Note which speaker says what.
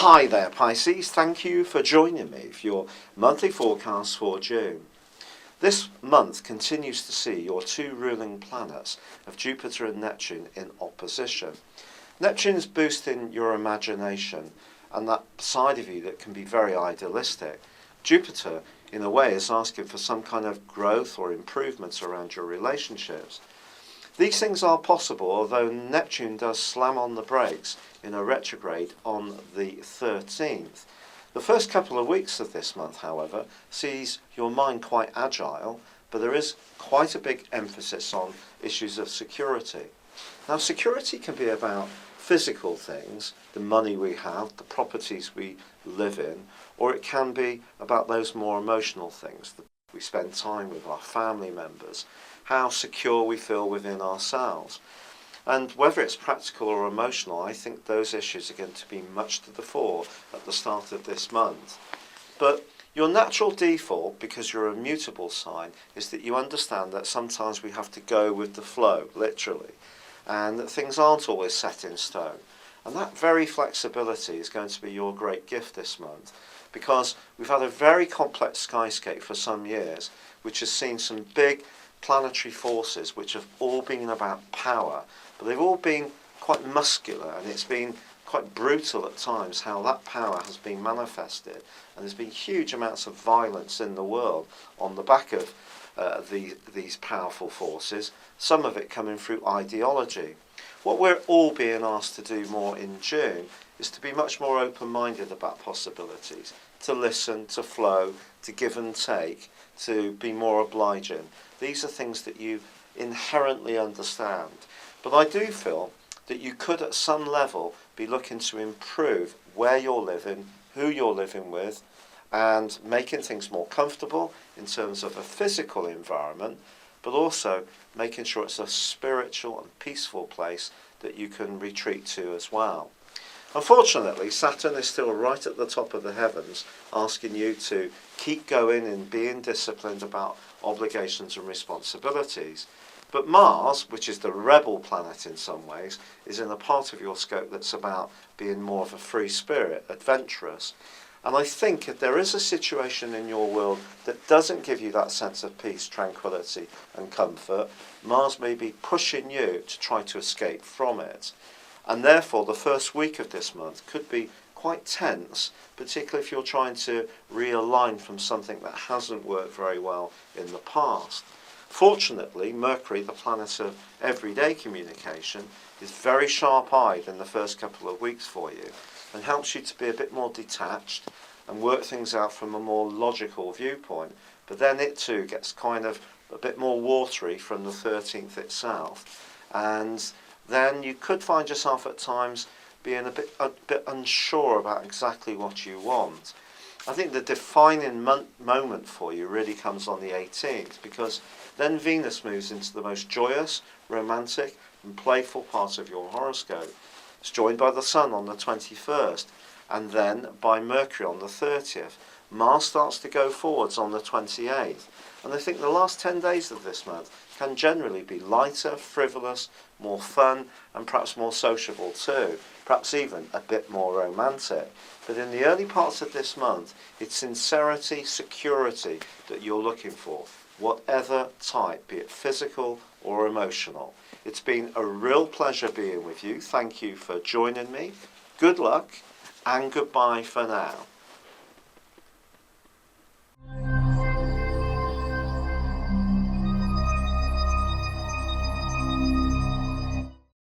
Speaker 1: Hi there Pisces, thank you for joining me for your monthly forecast for June. This month continues to see your two ruling planets of Jupiter and Neptune in opposition. Neptune's boosting your imagination and that side of you that can be very idealistic. Jupiter, in a way, is asking for some kind of growth or improvements around your relationships. These things are possible, although Neptune does slam on the brakes in a retrograde on the 13th. The first couple of weeks of this month, however, sees your mind quite agile, but there is quite a big emphasis on issues of security. Now, security can be about physical things, the money we have, the properties we live in, or it can be about those more emotional things that we spend time with our family members, how secure we feel within ourselves. And whether it's practical or emotional, I think those issues are going to be much to the fore at the start of this month. But your natural default, because you're a mutable sign, is that you understand that sometimes we have to go with the flow, literally, and that things aren't always set in stone. And that very flexibility is going to be your great gift this month, because we've had a very complex skyscape for some years, which has seen some big planetary forces which have all been about power, but they've all been quite muscular, and it's been quite brutal at times how that power has been manifested, and there's been huge amounts of violence in the world on the back of these powerful forces, some of it coming through ideology. What we're all being asked to do more in June is to be much more open-minded about possibilities, to listen, to flow, to give and take, to be more obliging. These are things that you inherently understand. But I do feel that you could at some level be looking to improve where you're living, who you're living with, and making things more comfortable in terms of a physical environment, but also making sure it's a spiritual and peaceful place that you can retreat to as well. Unfortunately, Saturn is still right at the top of the heavens, asking you to keep going and being disciplined about obligations and responsibilities. But Mars, which is the rebel planet in some ways, is in a part of your scope that's about being more of a free spirit, adventurous. And I think if there is a situation in your world that doesn't give you that sense of peace, tranquility and comfort, Mars may be pushing you to try to escape from it. And therefore, the first week of this month could be quite tense, particularly if you're trying to realign from something that hasn't worked very well in the past. Fortunately, Mercury, the planet of everyday communication, is very sharp-eyed in the first couple of weeks for you and helps you to be a bit more detached and work things out from a more logical viewpoint. But then it too gets kind of a bit more watery from the 13th itself. And then you could find yourself at times being a bit unsure about exactly what you want. I think the defining moment for you really comes on the 18th, because then Venus moves into the most joyous, romantic and playful part of your horoscope. It's joined by the Sun on the 21st, and then by Mercury on the 30th. Mars starts to go forwards on the 28th. And I think the last 10 days of this month can generally be lighter, frivolous, more fun, and perhaps more sociable too. Perhaps even a bit more romantic. But in the early parts of this month, it's sincerity, security that you're looking for, whatever type, be it physical or emotional. It's been a real pleasure being with you. Thank you for joining me. Good luck, and goodbye for now.